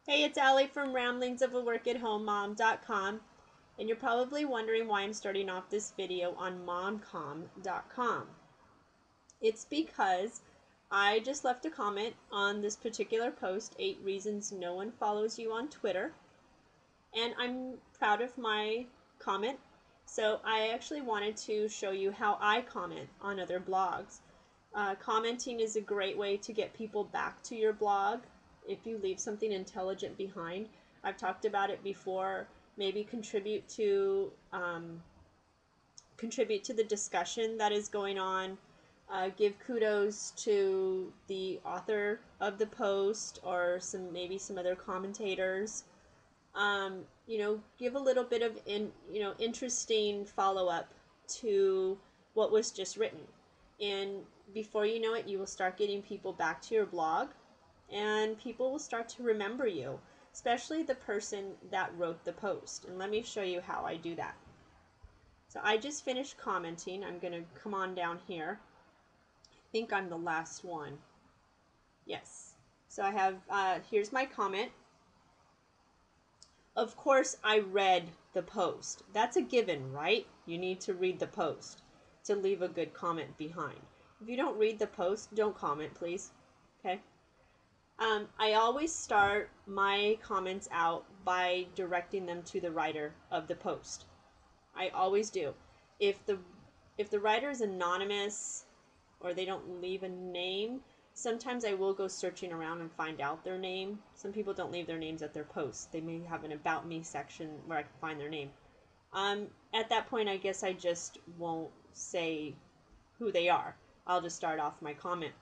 Hey, it's Allie from ramblingsofAworkAtHomeMom.com, and you're probably wondering why I'm starting off this video on momcom.com. It's because I just left a comment on this particular post, 8 reasons no one follows you on Twitter, and I'm proud of my comment. So I actually wanted to show you how I comment on other blogs. Commenting is a great way to get people back to your blog if you leave something intelligent behind. I've talked about it before. Maybe contribute to the discussion that is going on. Give kudos to the author of the post or maybe some other commentators. Give a little bit of interesting follow up to what was just written. And before you know it, you will start getting people back to your blog and people will start to remember you, especially the person that wrote the post. And let me show you how I do that. So I just finished commenting. I'm going to come on down here. I think I'm the last one. Yes. So I have, here's my comment. Of course, I read the post. That's a given, right? You need to read the post to leave a good comment behind. If you don't read the post, don't comment, please. Okay? I always start my comments out by directing them to the writer of the post. I always do. If the writer is anonymous or they don't leave a name, sometimes I will go searching around and find out their name. Some people don't leave their names at their posts. They may have an About Me section where I can find their name. At that point, I guess I just won't say who they are. I'll just start off my comment.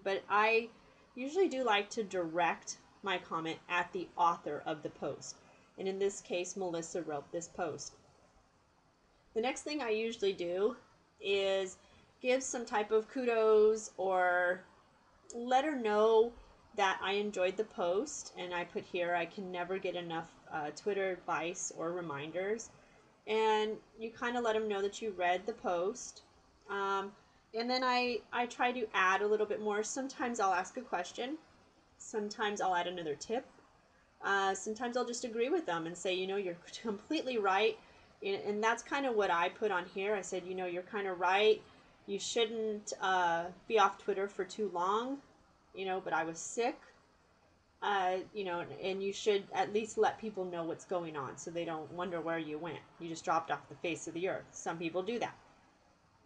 But I usually do like to direct my comment at the author of the post. And in this case, Melissa wrote this post. The next thing I usually do is give some type of kudos or let her know that I enjoyed the post. And I put here, I can never get enough Twitter advice or reminders. And you kind of let them know that you read the post. And then I try to add a little bit more. Sometimes I'll ask a question. Sometimes I'll add another tip. Sometimes I'll just agree with them and say, you're completely right. And that's kind of what I put on here. I said, you're kind of right. You shouldn't be off Twitter for too long, but I was sick. And you should at least let people know what's going on so they don't wonder where you went. You just dropped off the face of the earth. Some people do that.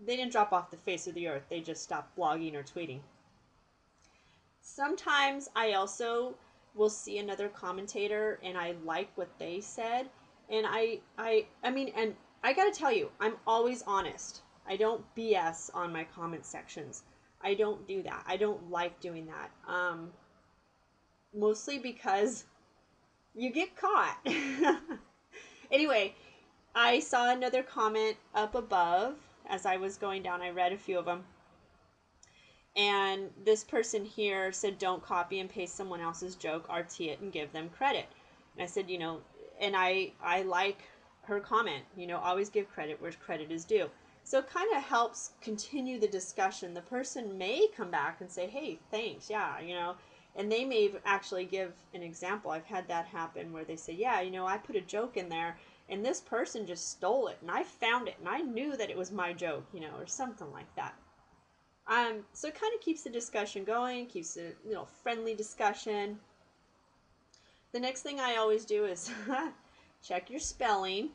They didn't drop off the face of the earth. They just stopped blogging or tweeting. Sometimes I also will see another commentator and I like what they said. And and I gotta tell you, I'm always honest. I don't BS on my comment sections. I don't do that. I don't like doing that. Mostly because you get caught. Anyway, I saw another comment up above as I was going down. I read a few of them. And this person here said, don't copy and paste someone else's joke, RT it, and give them credit. And I said, and I like her comment, always give credit where credit is due. So it kind of helps continue the discussion. The person may come back and say, hey, thanks, yeah, and they may actually give an example. I've had that happen where they say, yeah, I put a joke in there and this person just stole it and I found it and I knew that it was my joke, or something like that. So it kind of keeps the discussion going, keeps a friendly discussion. The next thing I always do is check your spelling,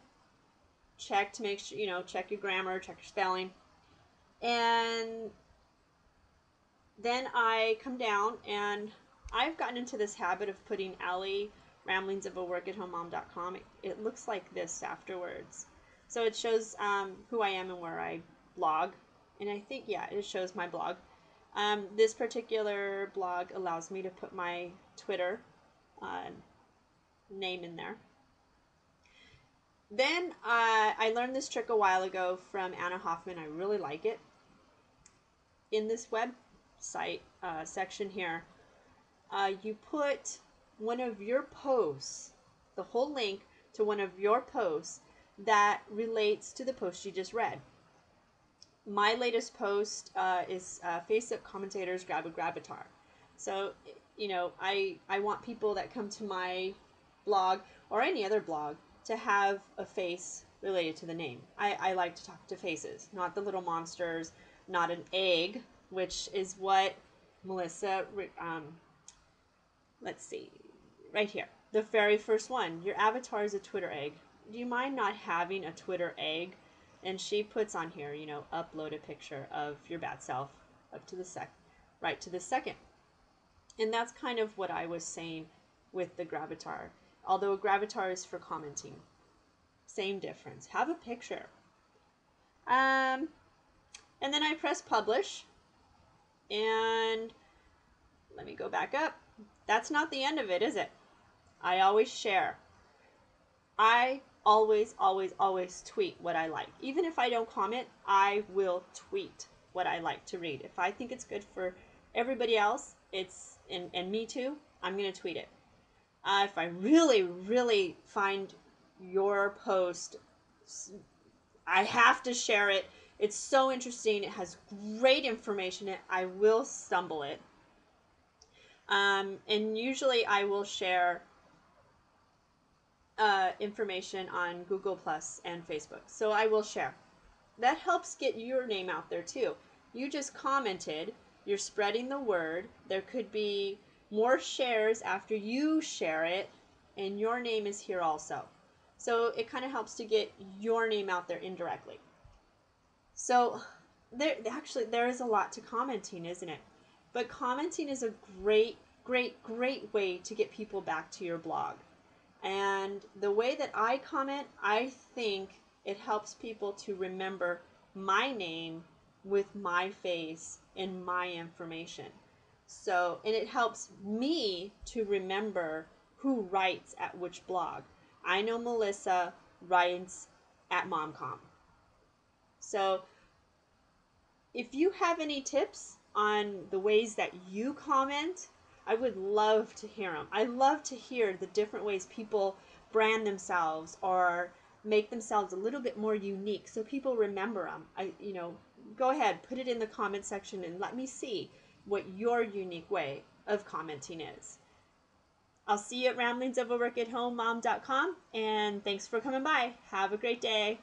check to make sure, check your grammar, check your spelling. And then I come down and I've gotten into this habit of putting Allie ramblingsofAworkAtHomeMom.com. It looks like this afterwards. So it shows who I am and where I blog. And I think, yeah, it shows my blog. This particular blog allows me to put my Twitter name in there. Then I learned this trick a while ago from Anna Hoffman. I really like it. In this website section here, you put one of your posts, the whole link to one of your posts that relates to the post you just read. My latest post is Face Up Commentators Grab a Gravatar. So you know, I want people that come to my blog or any other blog to have a face related to the name. I like to talk to faces, not the little monsters, not an egg, which is what Melissa, let's see, right here. The very first one, your avatar is a Twitter egg. Do you mind not having a Twitter egg? And she puts on here, you know, upload a picture of your bad self up to the right to the second. And that's kind of what I was saying with the Gravatar. Although a Gravatar is for commenting. Same difference. Have a picture. And then I press publish. And let me go back up. That's not the end of it, is it? I always share. I always tweet what I like. Even if I don't comment, I will tweet what I like to read. If I think it's good for everybody else, and me too, I'm going to tweet it. If I really find your post, I have to share it. It's so interesting. It has great information. I will stumble it. And usually I will share information on Google Plus and Facebook. So I will share. That helps get your name out there too. You just commented. You're spreading the word. There could be more shares after you share it, and your name is here also. So it kind of helps to get your name out there indirectly. So there is a lot to commenting, isn't it? But commenting is a great way to get people back to your blog. And the way that I comment, I think it helps people to remember my name with my face and my information. So, and it helps me to remember who writes at which blog. I know Melissa writes at MomCom. So, if you have any tips on the ways that you comment, I would love to hear them. I love to hear the different ways people brand themselves or make themselves a little bit more unique so people remember them. Go ahead, put it in the comment section and let me see what your unique way of commenting is. I'll see you at ramblingsofoworkathomemom.com, and thanks for coming by. Have a great day.